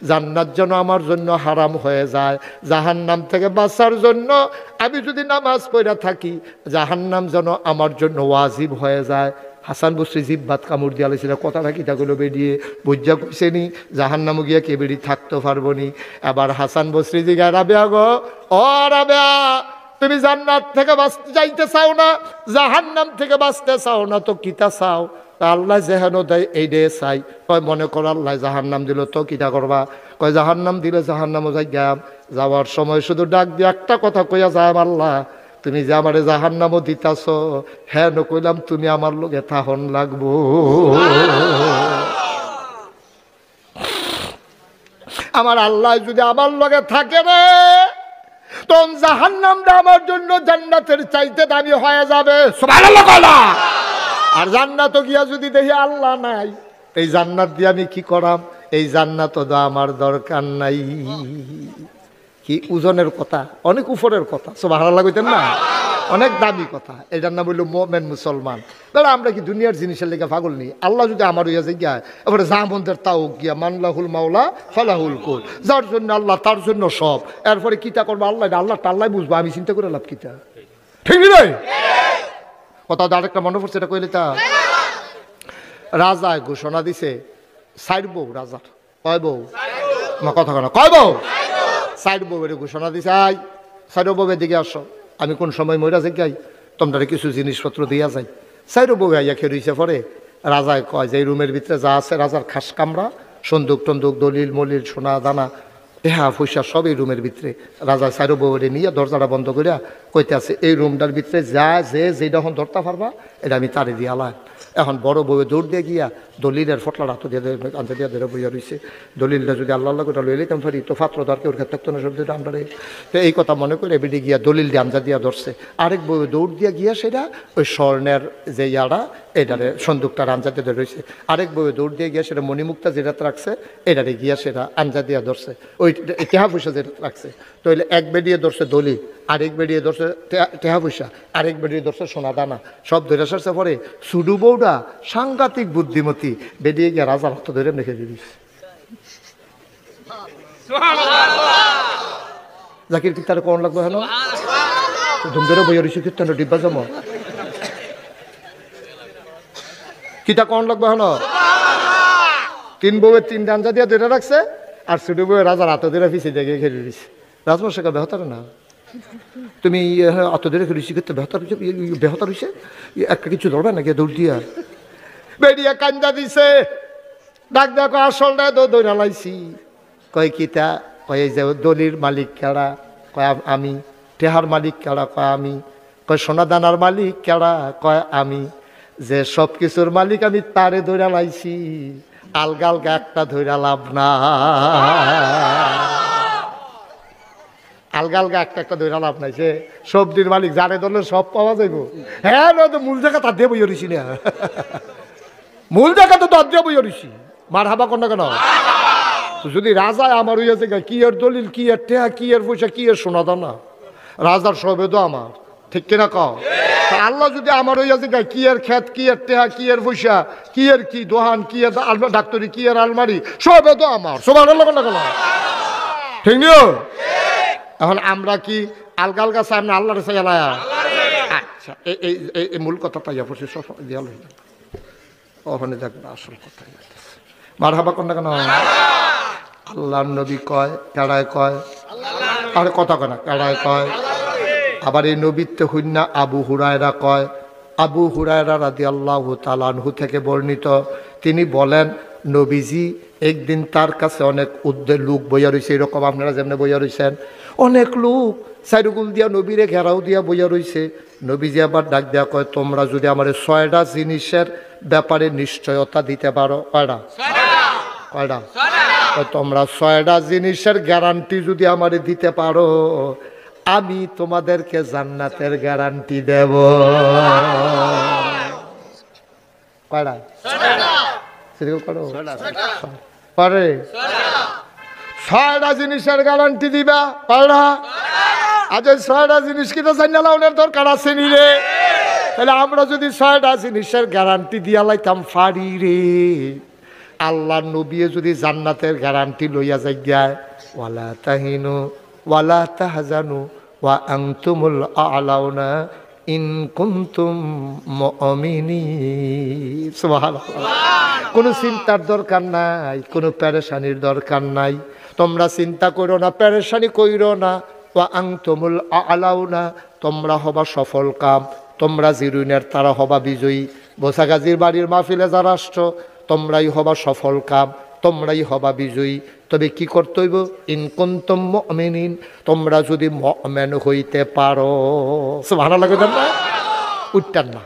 জান্নাত যেন আমার জন্য হারাম হয়ে যায়, জাহান্নাম থেকে বাঁচার জন্য আমি যদি নামাজ পড়া থাকি জাহান্নাম যেন আমার জন্য ওয়াজিব হয়ে যায়। হাসান বসরি জিব্বাত কামড় দিয়া লাইছিল, কথাটা কিতাগুলো বেরিয়ে বুঝা কইছে নি জাহান্নামে গিয়া কে বেরি থাকতে পারবো নি। এবার হাসান বসরি জিগা, রাবেয়া গো, ও রাবেয়া, তুমি জান্নাত থেকে বাঁচতে যাইতে চাও না, জাহান্নাম থেকে বাঁচতে চাও না, তো কিতা চাও? আল্লাহ যেহেন দেয় এই ডে চাই। কয় মনে করো আল্লাহ জাহান্নাম দিল তো কিতা করবা? কয় জাহান্নাম দিলে জাহান্নামও যাই গেলাম, যাওয়ার সময় শুধু ডাক দিয়ে একটা কথা কইয়া যায়, আল্লাহ তুমি যে আমারে জাহান্নামও দিতাছ, হ্যাঁ কইলাম তুমি আমার লগে থাহন লাগবো। আমার আল্লাহ যদি আমার লগে থাকে রে, তখন জাহান্নামটা আমার জন্য জান্নাতের চাইতে দামি হয়ে যাবে। সুবহানাল্লাহ কইলা। আর জান্নাত গিয়া যদি দেখি আল্লাহ নাই, এই জান্নাত দিয়ে আমি কি করাম? এই জান্নাত তো আমার দরকার নাই। কি ওজনের কথা, অনেক উপরের কথা। সুবহানাল্লাহ কইতেন না, অনেক দামি কথা। এটার নাম হইল মুমিন মুসলমান। তাহলে আমরা কি দুনিয়ার জিনিসের লেগে পাগল নেই? আল্লাহ যদি আমার হইয়া যাই গিয়া এবারে জামন্দের তাও গিয়া মানলাহুল মাওলা ফালাহুল কুল, যার জন্য আল্লাহ তার জন্য সব। এরপরে কিতা করবো আল্লাহ, আল্লাহ টাল্লাই বুঝবো, আমি চিন্তা করে লাভ কিতা? ঠিক নয় কথা? আরেকটা মনে পড়ছে, এটা কইলে তা রাজায় ঘোষণা দিছে, সাইড বউ রাজার, কয় বউ কথা কেন, কয় বউ সাইড বউয়ের ঘোষণা দিছে, আই সাইড বউয়ের দিকে আসো, আমি কোন সময় মইরা যাই তোমরা কিছু জিনিসপত্র দিয়া যাই। সাইড বউ আইয়া খেয়ে পরে রাজায় কয় যে এই রুমের ভিতরে যা আছে রাজার খাস কামরা, সন্দুক টন্দুক দলিল মলিল সোনা দানা হ্যাঁ পয়সা সব এই রুমের ভিতরে। রাজা সাইড বউরে নিয়ে দরজাটা বন্ধ করিয়া কইতে আছে, এই রুমটার ভিতরে যা যেটা এখন ধরতে পারবা এটা আমি তারে দিয়ে আলাম। এখন বড় বউয়ে দৌড় দিয়ে গিয়া দলিলের ফটলা হাত দিয়ে আনতে দিয়া ধরে বইয়া রয়েছে। দলিলটা যদি আল্লাহ করে লই লইতাম পারি তো ফাত্র দরকে ওর ক্ষেত্রে না সব আমরা। তো এই কথা মনে করে বেডি গিয়া দলিল দিয়ে আমজা দিয়া ধরছে। আরেক বউয়ে দৌড় দিয়া গিয়া সেটা ওই স্বর্ণের যে ইয়াটা এটারে সন্দুকটার আঞ্জাতে ধরে রয়েছে। আরেক বউয়ে দৌড় দিয়ে গিয়া সেটা মণিমুক্তা যেটা রাখছে এটারে গিয়া সেটা আঞ্জা দিয়া ধরছে, ওই টেহা পয়সা যেটা রাখছে। তো এক বেডিয়ে ধরছে দলিল, আরেক বেডিয়ে ধরছে টেহা পয়সা, আরেক বেডিয়ে ধরছে সোনা দানা, সব ধরে সারছে। পরে সুডু বউটা সাংঘাতিক বুদ্ধিমতী, বেরিয়ে গিয়ে রাজার হাত ধরে রেখে দিস। জাকির কি তার কোন লাগবে হেন ধুম ধরে বইয়া রইছে কীর্তন ডিব্বা জম কিতা কোন লাগবে হেন। তিন বউয়ের তিন ডাঞ্জা দিয়ে ধরে রাখছে, আর সুডু বউয়ের রাজার হাত ধরে পিছিয়ে দিয়ে খেলে দিছে। রাজমশাইকে বেহতার না, তুমি অত ধরে খেলেছি করতে বেহতার হয়েছে, একটা কিছু ধরবে নাকি দৌড় দিয়া বেরিয়া কান্দা দিছে। ডাক দেখো আসলটা দৌড়া লাইছি। কয় কিতা? কয় যে দলির মালিক কেড়া? কয় আমি। টেহার মালিক কেড়া? কয় আমি। কয় সোনা দানার মালিক কেড়া? কয় আমি। যে সব কিছুর মালিক আমি তারে দৌড়া লাইছি, আলগা আলগা একটা ধৈরা লাভ না, আলগা আলগা একটা একটা ধৈরা লাভ নাই। সে সবজির মালিক যারে ধরলে সব পাওয়া যাইব। হ্যাঁ তো মূল জায়গা তার দিয়ে বইয়া রইছি না, মূল জায়গা তো তার দিয়ে বইয়া রইছি। মার হাবা কর না কেন? যদি রাজায় আমার হইয়াছে কি এর দলিল, কি এর টেহা, কি এর পয়সা, কি এর সোনা দানা, রাজার সবে তো আমার, ঠিক কিনা কও? আল্লাহ যদি আমার হইয়াছে কি এর খেত, কি এর টেহা, কি এর পয়সা, কি এর কি দোহান, কি এর ডাক্তারি, কি এর আলমারি, সবে তো আমার। সবার আল্লাহ না কেন? ঠিক নিও। এখন আমরা কি আলগা আলগা চাই না আল্লাহর চাই? আচ্ছা এই মূল কথা পাইয়া পড়ছি, সব দেয়াল হইল ওখানে দেখবে আসল কথা। মার হাবা কর না কেন? আল্লাহ নবী কয় কেড়ায় কয়, আর কথা কয় না কেড়ায় কয়। আবার এই নবীত্ব হইনা আবু হুরায়রা কয়। আবু হুরায়রা রাদিয়াল্লাহু তাআলা আনহু থেকে বর্ণিত, তিনি বলেন নবীজি একদিন তার কাছে অনেক লোক বইয়া রয়েছে, এরকম আপনারা যেমনি বইয়া রয়েছেন, অনেক লোক সাইরুগুল দিয়া নবীরে ঘেরাও দিয়া বইয়া রয়েছে। নবীজি আবার ডাক দেয়া কয়, তোমরা যদি আমার 6টা জিনিসের ব্যাপারে নিশ্চয়তা দিতে পারো। কয়টা? কয়টা? তোমরা 6টা জিনিসের গ্যারান্টি যদি আমারে দিতে পারো, আমি তোমাদেরকে জান্নাতের গ্যারান্টি দেব। কয়টা? পারে 6টা জিনিসের গ্যারান্টি দিবা পারা। আজ 6টা জিনিস কিনা জানালাউনের দরকার আছে নি রে? তাহলে আমরা যদি 6টা জিনিসের গ্যারান্টি দিয়া লাইতাম পারি রে, আল্লাহ নবী যদি জান্নাতের গ্যারান্টি লইয়া যায়, ওয়ালা তাহিনু ওয়ালা তাহজানু ওয়া আনতুমুল আ'লাউনা ইন কুনতুম মুমিনিন। সুবহানাল্লাহ। কোনো চিন্তার দরকার নাই, কোনো পেরেশানির দরকার নাই। তোমরা চিন্তা করো না, পেরেশানি কইরো না। ওয়া আনতুমুল আ'লাউনা, তোমরা হবা সফল কাম, তোমরা জিরুনের তারা হবা বিজয়ী। বোসাগাজীর বাড়ির মাহফিলে যারা আসছো, তোমরাই হবা সফল কাম, তোমরাই হবা বিজয়ী। তবে কি করতে হইব? ইন কুনতুম মুমিনিন, তোমরা যদি মুমিন হইতে পারো। সুবহানাল্লাহ। না উঠতেন না,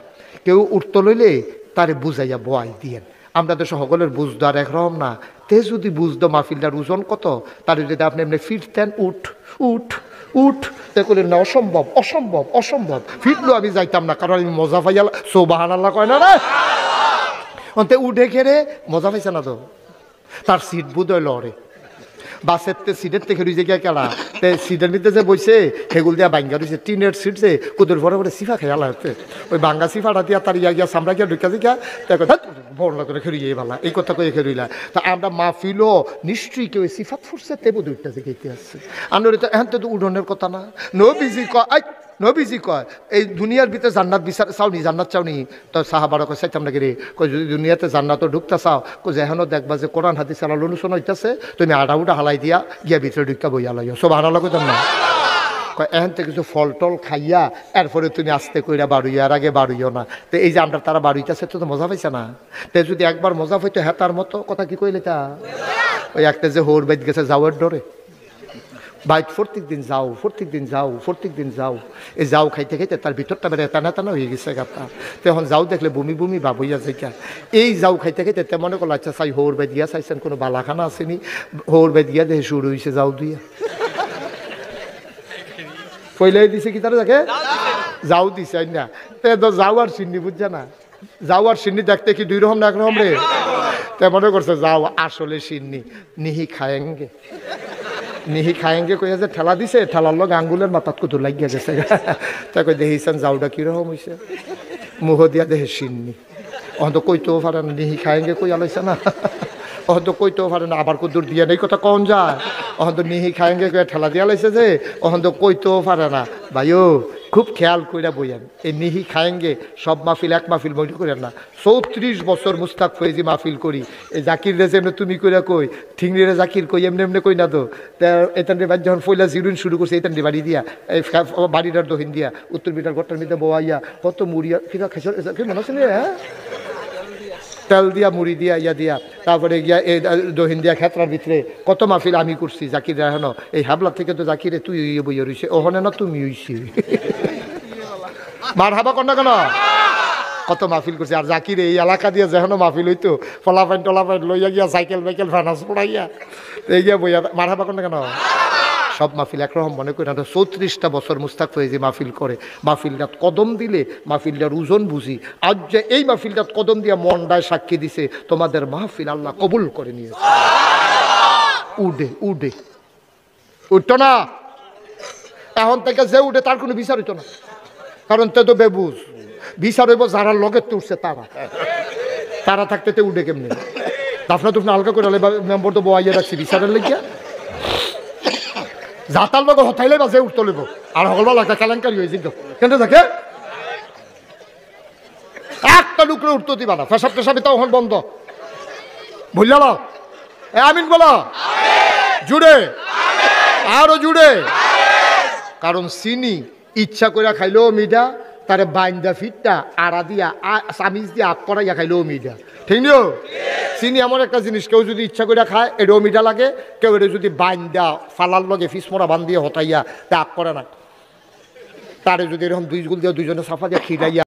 কেউ উঠতে লইলে তারে বুঝাইয়া বয়াই দিয়েন। আমরা তো সকলের বুঝতো আর একরকম না। তে যদি বুঝতো মাহফিলটার ওজন কত, তারে যদি আপনি এমনি ফিরতেন, উঠ উঠ উঠ, তে করলেন না অসম্ভব অসম্ভব অসম্ভব, ফিরলো আমি যাইতাম না, কারণ আমি মজা পাইয়া। সুবহানাল্লাহ কয় না রে? অন্তে উঠে খেরে মজা পাইছে না তো, তার সিট বুধ হইল রে বাসের সিটের থেকে রুইছে গিয়া কেলা সিটের ভিতরে যে বইছে সেগুলো দিয়া বাঙ্গা রয়েছে টিনের সিট যে কুদুর ভরে ভরে সিফা খেয়াল হচ্ছে ওই বাঙ্গা সিফাটা দিয়া তার ইয়া গিয়া সামরা গিয়া ঢুকা দিকা বড় করে খেরিয়ে ভালা এই কথা কয়ে খেরিলা। তা আমরা মাহফিলও নিশ্চয়ই কেউ সিফাত ফুরছে তেবু দুইটা যে গেতে আসছে। আমরা তো এখন তো উঠোনের কথা না। নবীজি কয়, নবীজি কয় এই দুনিয়ার ভিতরে জান্নাত বিচার চাওনি, জান্নাত চাওনি? তো সাহাবারা কয় চাইতাম না গিরে, কয় যদি দুনিয়াতে জান্নাতও ঢুকতে চাও, কয় যে এখনও দেখবা যে কোরআন হাদিস আলাল অনুসরণ হইতেছে, তুমি আড়া উড়া হালাই দিয়া গিয়া ভিতরে ঢুকা বইয়া লাইয়া। সব হারালো কইতাম না। কয় এখন থেকে কিছু ফল টল খাইয়া এরপরে তুমি আস্তে কইরা বাড়ুইয়া, আর আগে বাড়ুইও না। তো এই যে আমরা তারা বাড়ুইতেছে তো মজা পাইছে না। তো যদি একবার মজা পাইতো হ্যাঁ তার মতো কথা কি কইলে তা ওই একটা যে হোর বাইত গেছে যাওয়ার ডরে বাইক প্রত্যেক দিন যাও, প্রত্যেক দিন যাও, প্রত্যেক দিন যাও। এই যাও খাইতে খাইতে তার ভিতরটা বেড়ে টানা টানা হয়ে গেছে গাতা। তখন যাও দেখলে বমি বমি ভাব হইয়া যাইকা। এই যাও খাইতে খাইতে তে মনে করলো আচ্ছা চাই হোর বেদ গিয়া চাইছেন কোনো বালাখানা আসেনি, হোর বেদ গিয়া দেখে শুরু হয়েছে যাও দিয়া পয়লাই দিছে কি তারা দেখে যাও দিছে না। তো যাও আর সিন্নি বুঝছে না, যাও আর সিন্নি দেখতে কি দুই রকম না একরকম রে। তে মনে করছে যাও আসলে সিন্নি নিহি খায়েঙ্গে, নিহি খায়েঙ্গে কইয়া যে ঠেলা দিছে, ঠেলার লোক আঙ্গুলের মাথাত কুতুর লাগিয়া গেছে। তা কই দেখিছেন যাওটা কিরকম হয়েছে, মুহ দিয়া দেহে সিন্নি। অহন তো কইতেও পারে না, নিহি খায়েঙ্গে কইয়া লাইছে না। অহন তো কইতেও পারে না, আবার কুতুর দিয়া নেই কথা কন যায়। অহন তো নিহি খায়েঙ্গে কইয়া ঠেলা দিয়া লাইছে যে, অহন তো কইতেও পারে না। ভাইও খুব খেয়াল কইরা বইয়েন, এই নিহি খায়েঙ্গে সব মাহফিল এক মাহফিল মনে করেন না। 34 বছর মুস্তাক ফয়েজি মাহফিল করি। এই জাকির রে যেমনি তুমি কইরা কই, ঠিংরিরে জাকির কই এমনি এমনি কই না তো। এতান বাড়ি যখন ফইলা জিরুন শুরু করছে, এতান বাড়ি দিয়া এই বাড়িটার দহিন দিয়া উত্তর বিটার ঘরটার মধ্যে বোয়াইয়া কত মুড়িয়া কিনা খেসর মনে আছে হ্যাঁ তেল দিয়া মুড়ি দিয়া ইয়া দিয়া, তারপরে গিয়া এই দহিন দিয়া খেতরার ভিতরে কত মাহফিল আমি করছি। জাকির এখন এই হাবলা থেকে তো জাকিরে তুই বইয়া রইছে, ওখানে না তুমি হইছি মার হাবা কর না কেন, কত মাহফিল করছে। আর জাকির এই এলাকা দিয়ে যেন মাহফিল হইতো ফলাফাইন টলাফাইন লইয়া গিয়া সাইকেল বাইকেল ফানাস পড়াইয়া এই গিয়া বইয়া মার হাবা কর না কেন। সব মাহফিল একরকম মনে করি না। 34টা বছর মুস্তাক ফয়েজি মাহফিল করে, মাহফিলটাত কদম দিলে মাহফিলটার ওজন বুঝি। আজ যে এই মাহফিলটাত কদম দিয়া মনটায় সাক্ষী দিছে তোমাদের মাহফিল আল্লাহ কবুল করে নিয়েছে। উডে উডে উঠতো না, এখন থেকে যে উঠে তার কোনো বিচার হইতো না, কারণ তে তো বেবুজ। বিচার হইব যারা লগে তুলছে তারা, তারা থাকতে তে উঠে কেমনি দাফনা তুফনা হালকা করে মেম্বর তো বইয়া রাখছি বিচারের লেগিয়া। যাতার লগে হঠাইলে বাজে উঠতে লইব আর সকলবার একটা কেলেঙ্কারি হয়েছিল কেন থাকে একটা লুকরে উঠতে দিবা না। ফেসাব টেসাবি তো ওখান বন্ধ ভুলল আমিন বলো জুড়ে আরো জুড়ে। কারণ চিনি ইচ্ছা করে খাইলেও মিঠা, তারে বাইন্দা ফিটটা আড়া দিয়া চামিচ দিয়ে আগ করাইয়া খাইলেও মিঠা, ঠিক নিও। চিনি এমন একটা জিনিস, কেউ যদি ইচ্ছা করে খায় এটাও মিঠা লাগে, কেউ এটা যদি বাইন্দা ফালার লগে ফিসমরা বান দিয়ে হটাইয়া তা আগ করে না, তারে যদি এরকম দুই গুল দিয়ে দুইজনে সাফা দিয়ে খিরাইয়া